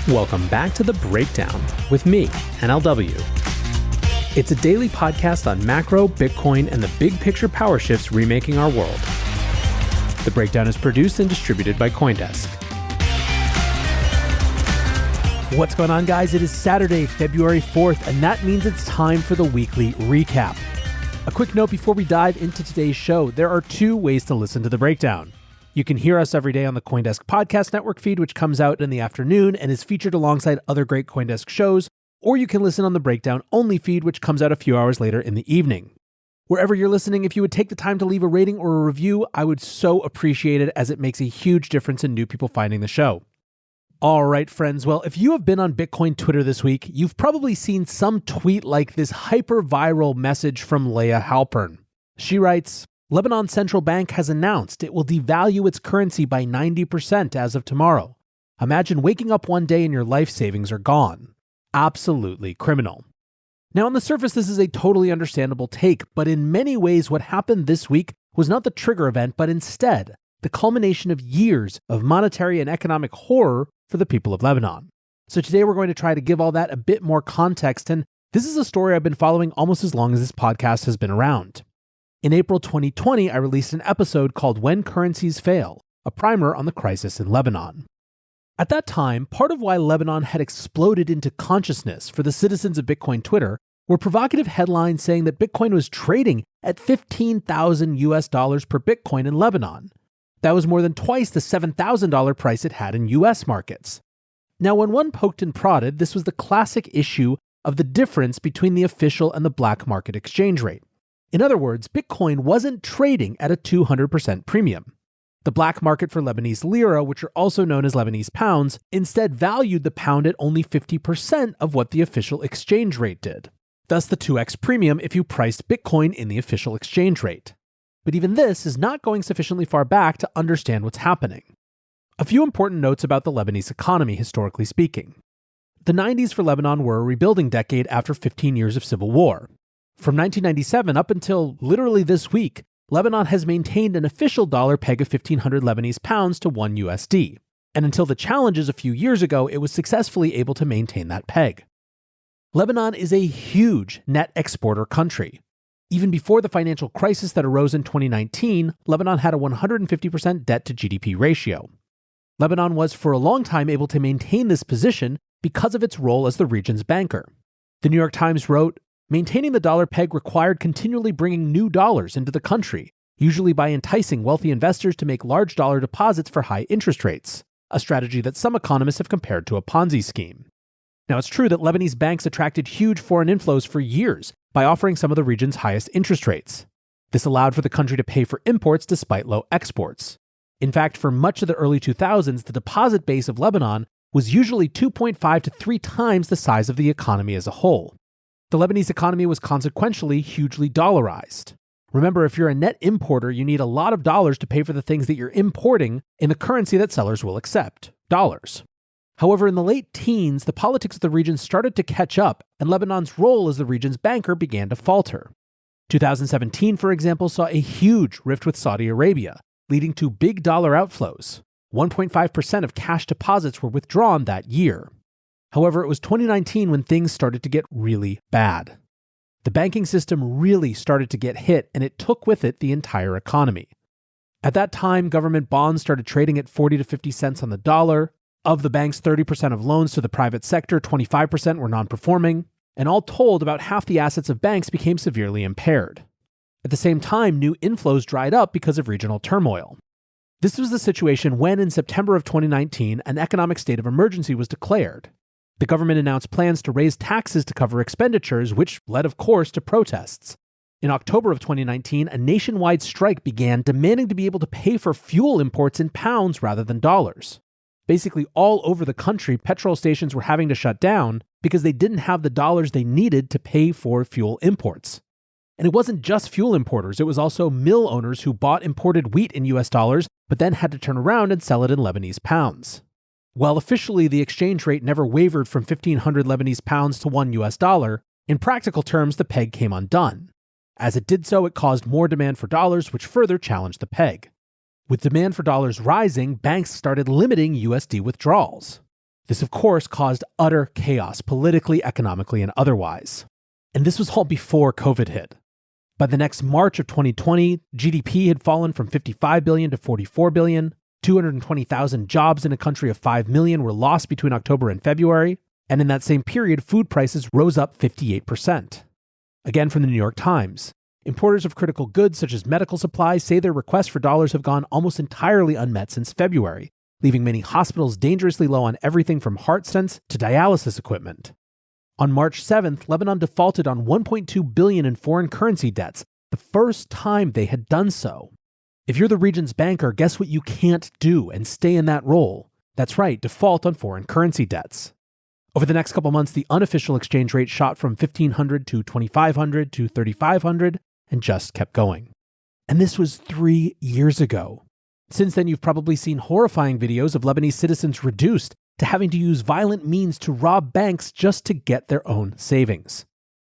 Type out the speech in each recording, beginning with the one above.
Welcome back to The Breakdown with me, NLW. It's a daily podcast on macro, Bitcoin, and the big picture power shifts remaking our world. The Breakdown is produced and distributed by CoinDesk. What's going on, guys? It is Saturday, February 4th, and that means it's time for the weekly recap. A quick note before we dive into today's show, there are two ways to listen to The Breakdown. You can hear us every day on the CoinDesk Podcast Network feed, which comes out in the afternoon and is featured alongside other great CoinDesk shows, or you can listen on the Breakdown Only feed, which comes out a few hours later in the evening. Wherever you're listening, if you would take the time to leave a rating or a review, I would so appreciate it, as it makes a huge difference in new people finding the show. All right, friends. Well, if you have been on Bitcoin Twitter this week, you've probably seen some tweet like this hyper-viral message from Leah Halpern. She writes, Lebanon Central Bank has announced it will devalue its currency by 90% as of tomorrow. Imagine waking up one day and your life savings are gone. Absolutely criminal. Now, on the surface, this is a totally understandable take, but in many ways, what happened this week was not the trigger event, but instead the culmination of years of monetary and economic horror for the people of Lebanon. So today we're going to try to give all that a bit more context, and this is a story I've been following almost as long as this podcast has been around. In April 2020, I released an episode called When Currencies Fail, a primer on the crisis in Lebanon. At that time, part of why Lebanon had exploded into consciousness for the citizens of Bitcoin Twitter were provocative headlines saying that Bitcoin was trading at $15,000 per Bitcoin in Lebanon. That was more than twice the $7,000 price it had in US markets. Now, when one poked and prodded, this was the classic issue of the difference between the official and the black market exchange rate. In other words, Bitcoin wasn't trading at a 200% premium. The black market for Lebanese lira, which are also known as Lebanese pounds, instead valued the pound at only 50% of what the official exchange rate did. Thus the 2x premium if you priced Bitcoin in the official exchange rate. But even this is not going sufficiently far back to understand what's happening. A few important notes about the Lebanese economy, historically speaking. The 90s for Lebanon were a rebuilding decade after 15 years of civil war. From 1997 up until literally this week, Lebanon has maintained an official dollar peg of 1,500 Lebanese pounds to 1 USD. And until the challenges a few years ago, it was successfully able to maintain that peg. Lebanon is a huge net exporter country. Even before the financial crisis that arose in 2019, Lebanon had a 150% debt to GDP ratio. Lebanon was for a long time able to maintain this position because of its role as the region's banker. The New York Times wrote, maintaining the dollar peg required continually bringing new dollars into the country, usually by enticing wealthy investors to make large dollar deposits for high interest rates, a strategy that some economists have compared to a Ponzi scheme. Now, it's true that Lebanese banks attracted huge foreign inflows for years by offering some of the region's highest interest rates. This allowed for the country to pay for imports despite low exports. In fact, for much of the early 2000s, the deposit base of Lebanon was usually 2.5 to 3 times the size of the economy as a whole. The Lebanese economy was consequentially hugely dollarized. Remember, if you're a net importer, you need a lot of dollars to pay for the things that you're importing in the currency that sellers will accept, dollars. However, in the late teens, the politics of the region started to catch up, and Lebanon's role as the region's banker began to falter. 2017, for example, saw a huge rift with Saudi Arabia, leading to big dollar outflows. 1.5% of cash deposits were withdrawn that year. However, it was 2019 when things started to get really bad. The banking system really started to get hit, and it took with it the entire economy. At that time, government bonds started trading at 40 to 50 cents on the dollar. Of the bank's 30% of loans to the private sector, 25% were non-performing, and all told, about half the assets of banks became severely impaired. At the same time, new inflows dried up because of regional turmoil. This was the situation when, in September of 2019, an economic state of emergency was declared. The government announced plans to raise taxes to cover expenditures, which led, of course, to protests. In October of 2019, a nationwide strike began demanding to be able to pay for fuel imports in pounds rather than dollars. Basically, all over the country, petrol stations were having to shut down because they didn't have the dollars they needed to pay for fuel imports. And it wasn't just fuel importers, it was also mill owners who bought imported wheat in US dollars, but then had to turn around and sell it in Lebanese pounds. While officially the exchange rate never wavered from 1,500 Lebanese pounds to 1 US dollar, in practical terms the peg came undone. As it did so, it caused more demand for dollars, which further challenged the peg. With demand for dollars rising, banks started limiting USD withdrawals. This, of course, caused utter chaos politically, economically, and otherwise. And this was all before COVID hit. By the next March of 2020, GDP had fallen from 55 billion to 44 billion. 220,000 jobs in a country of 5 million were lost between October and February. And in that same period, food prices rose up 58%. Again from the New York Times, importers of critical goods such as medical supplies say their requests for dollars have gone almost entirely unmet since February, leaving many hospitals dangerously low on everything from heart stents to dialysis equipment. On March 7th, Lebanon defaulted on 1.2 billion in foreign currency debts, the first time they had done so. If you're the region's banker, guess what you can't do and stay in that role? That's right, default on foreign currency debts. Over the next couple months, the unofficial exchange rate shot from 1,500 to 2,500 to 3,500 and just kept going. And this was 3 years ago. Since then, you've probably seen horrifying videos of Lebanese citizens reduced to having to use violent means to rob banks just to get their own savings.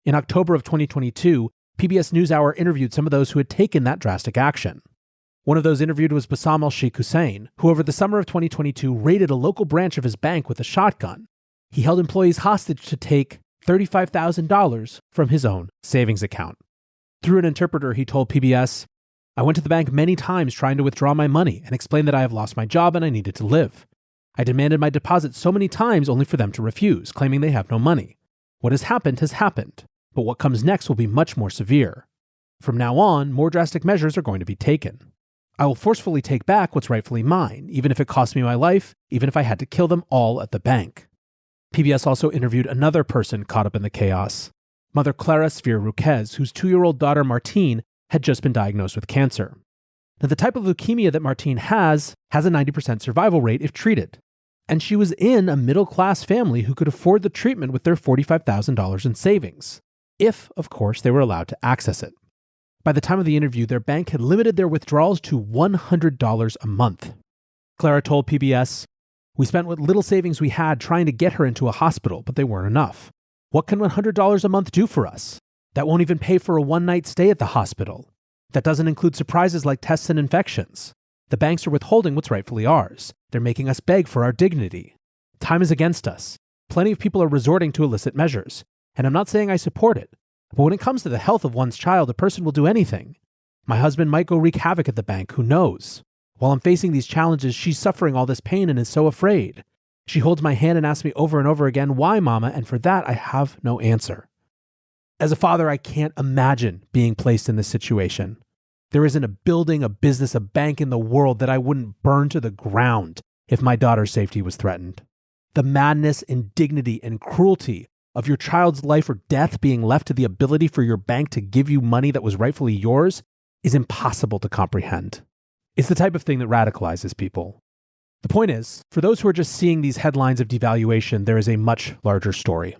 In October of 2022, PBS NewsHour interviewed some of those who had taken that drastic action. One of those interviewed was Bassam al-Sheikh Hussein, who over the summer of 2022 raided a local branch of his bank with a shotgun. He held employees hostage to take $35,000 from his own savings account. Through an interpreter, he told PBS, "I went to the bank many times trying to withdraw my money and explained that I have lost my job and I needed to live. I demanded my deposit so many times only for them to refuse, claiming they have no money. What has happened, but what comes next will be much more severe. From now on, more drastic measures are going to be taken. I will forcefully take back what's rightfully mine, even if it costs me my life, even if I had to kill them all at the bank." PBS also interviewed another person caught up in the chaos, Mother Clara Sfir-Ruquez, whose 2-year-old daughter Martine had just been diagnosed with cancer. Now, the type of leukemia that Martine has a 90% survival rate if treated. And she was in a middle-class family who could afford the treatment with their $45,000 in savings, if, of course, they were allowed to access it. By the time of the interview, their bank had limited their withdrawals to $100 a month. Clara told PBS, "We spent what little savings we had trying to get her into a hospital, but they weren't enough. What can $100 a month do for us? That won't even pay for a one-night stay at the hospital. That doesn't include surprises like tests and infections. The banks are withholding what's rightfully ours. They're making us beg for our dignity. Time is against us. Plenty of people are resorting to illicit measures. And I'm not saying I support it. But when it comes to the health of one's child, a person will do anything. My husband might go wreak havoc at the bank, who knows? While I'm facing these challenges, she's suffering all this pain and is so afraid. She holds my hand and asks me over and over again, 'Why, Mama?' And for that, I have no answer." As a father, I can't imagine being placed in this situation. There isn't a building, a business, a bank in the world that I wouldn't burn to the ground if my daughter's safety was threatened. The madness, indignity, and cruelty of your child's life or death being left to the ability for your bank to give you money that was rightfully yours is impossible to comprehend. It's the type of thing that radicalizes people. The point is, for those who are just seeing these headlines of devaluation, there is a much larger story.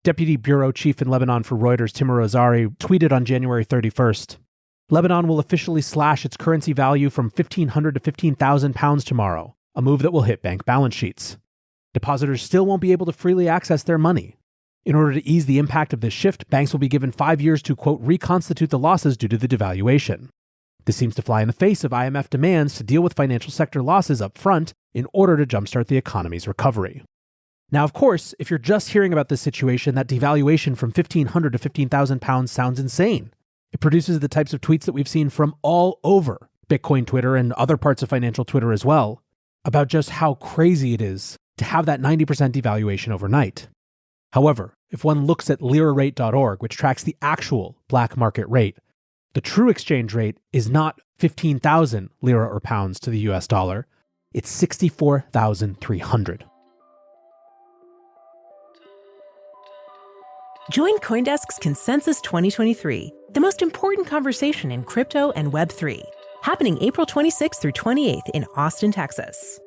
Deputy Bureau Chief in Lebanon for Reuters, Timur Azari, tweeted on January 31st, "Lebanon will officially slash its currency value from 1,500 to 15,000 pounds tomorrow, a move that will hit bank balance sheets. Depositors still won't be able to freely access their money. In order to ease the impact of this shift, banks will be given 5 years to, quote, reconstitute the losses due to the devaluation. This seems to fly in the face of IMF demands to deal with financial sector losses up front in order to jumpstart the economy's recovery." Now, of course, if you're just hearing about this situation, that devaluation from 1,500 to 15,000 pounds sounds insane. It produces the types of tweets that we've seen from all over Bitcoin Twitter and other parts of financial Twitter as well, about just how crazy it is to have that 90% devaluation overnight. However, if one looks at lirarate.org, which tracks the actual black market rate, the true exchange rate is not 15,000 lira or pounds to the US dollar, it's 64,300. Join CoinDesk's Consensus 2023, the most important conversation in crypto and Web3, happening April 26th through 28th in Austin, Texas.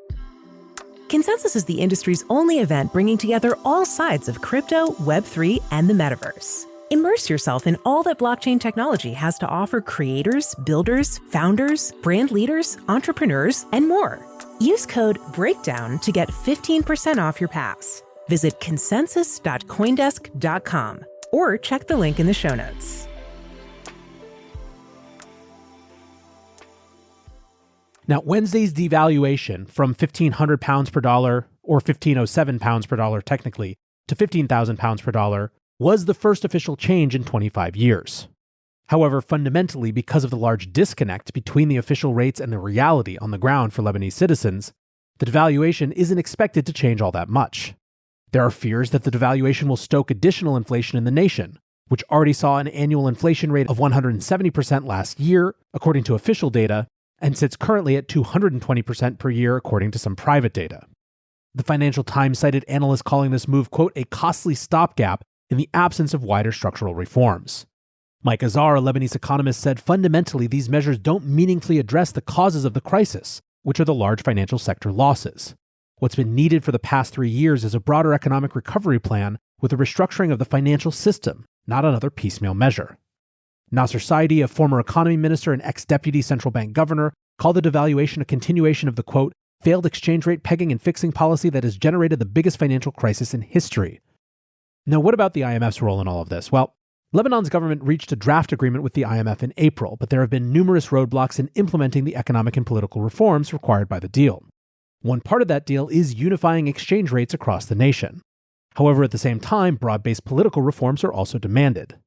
Consensus is the industry's only event bringing together all sides of crypto, Web3, and the metaverse. Immerse yourself in all that blockchain technology has to offer creators, builders, founders, brand leaders, entrepreneurs, and more. Use code BREAKDOWN to get 15% off your pass. Visit consensus.coindesk.com or check the link in the show notes. Now, Wednesday's devaluation from 1,500 pounds per dollar or 1507 pounds per dollar technically, to 15,000 pounds per dollar, was the first official change in 25 years. However, fundamentally, because of the large disconnect between the official rates and the reality on the ground for Lebanese citizens, the devaluation isn't expected to change all that much. There are fears that the devaluation will stoke additional inflation in the nation, which already saw an annual inflation rate of 170% last year, according to official data, and sits currently at 220% per year, according to some private data. The Financial Times cited analysts calling this move, quote, a costly stopgap in the absence of wider structural reforms. Mike Azar, a Lebanese economist, said fundamentally these measures don't meaningfully address the causes of the crisis, which are the large financial sector losses. What's been needed for the past 3 years is a broader economic recovery plan with a restructuring of the financial system, not another piecemeal measure. Nasser Saidi, a former economy minister and ex-deputy central bank governor, called the devaluation a continuation of the, quote, failed exchange rate pegging and fixing policy that has generated the biggest financial crisis in history. Now, what about the IMF's role in all of this? Well, Lebanon's government reached a draft agreement with the IMF in April, but there have been numerous roadblocks in implementing the economic and political reforms required by the deal. One part of that deal is unifying exchange rates across the nation. However, at the same time, broad-based political reforms are also demanded.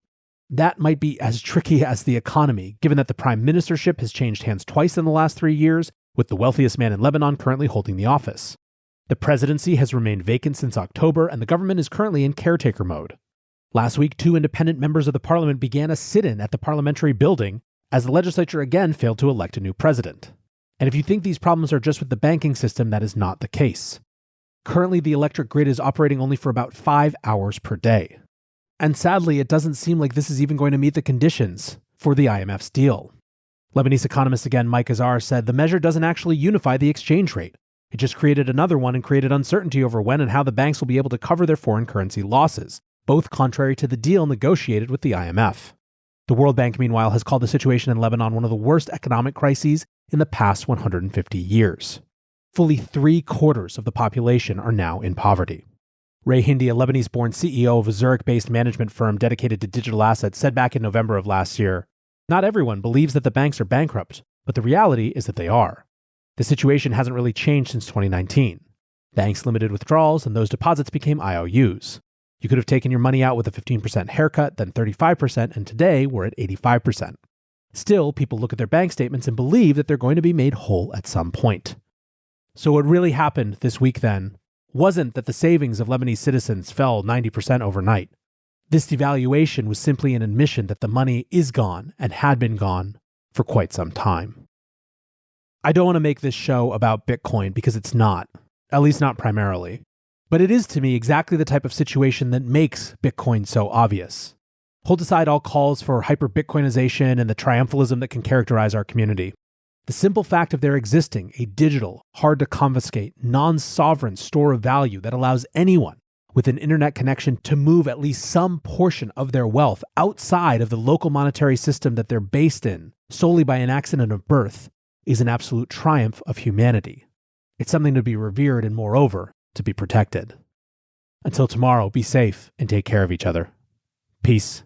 That might be as tricky as the economy, given that the prime ministership has changed hands twice in the last 3 years, with the wealthiest man in Lebanon currently holding the office. The presidency has remained vacant since October, and the government is currently in caretaker mode. Last week, 2 independent members of the parliament began a sit-in at the parliamentary building as the legislature again failed to elect a new president. And if you think these problems are just with the banking system, that is not the case. Currently, the electric grid is operating only for about 5 hours per day. And sadly, it doesn't seem like this is even going to meet the conditions for the IMF's deal. Lebanese economist again, Mike Azar, said the measure doesn't actually unify the exchange rate. It just created another one and created uncertainty over when and how the banks will be able to cover their foreign currency losses, both contrary to the deal negotiated with the IMF. The World Bank, meanwhile, has called the situation in Lebanon one of the worst economic crises in the past 150 years. Fully 3/4 of the population are now in poverty. Ray Hindi, a Lebanese-born CEO of a Zurich-based management firm dedicated to digital assets, said back in November of last year, not everyone believes that the banks are bankrupt, but the reality is that they are. The situation hasn't really changed since 2019. Banks limited withdrawals, and those deposits became IOUs. You could have taken your money out with a 15% haircut, then 35%, and today we're at 85%. Still, people look at their bank statements and believe that they're going to be made whole at some point. So what really happened this week then wasn't that the savings of Lebanese citizens fell 90% overnight. This devaluation was simply an admission that the money is gone and had been gone for quite some time. I don't want to make this show about Bitcoin because it's not, at least not primarily. But it is to me exactly the type of situation that makes Bitcoin so obvious. Hold aside all calls for hyper-Bitcoinization and the triumphalism that can characterize our community. The simple fact of there existing a digital, hard-to-confiscate, non-sovereign store of value that allows anyone with an internet connection to move at least some portion of their wealth outside of the local monetary system that they're based in solely by an accident of birth is an absolute triumph of humanity. It's something to be revered and, moreover, to be protected. Until tomorrow, be safe and take care of each other. Peace.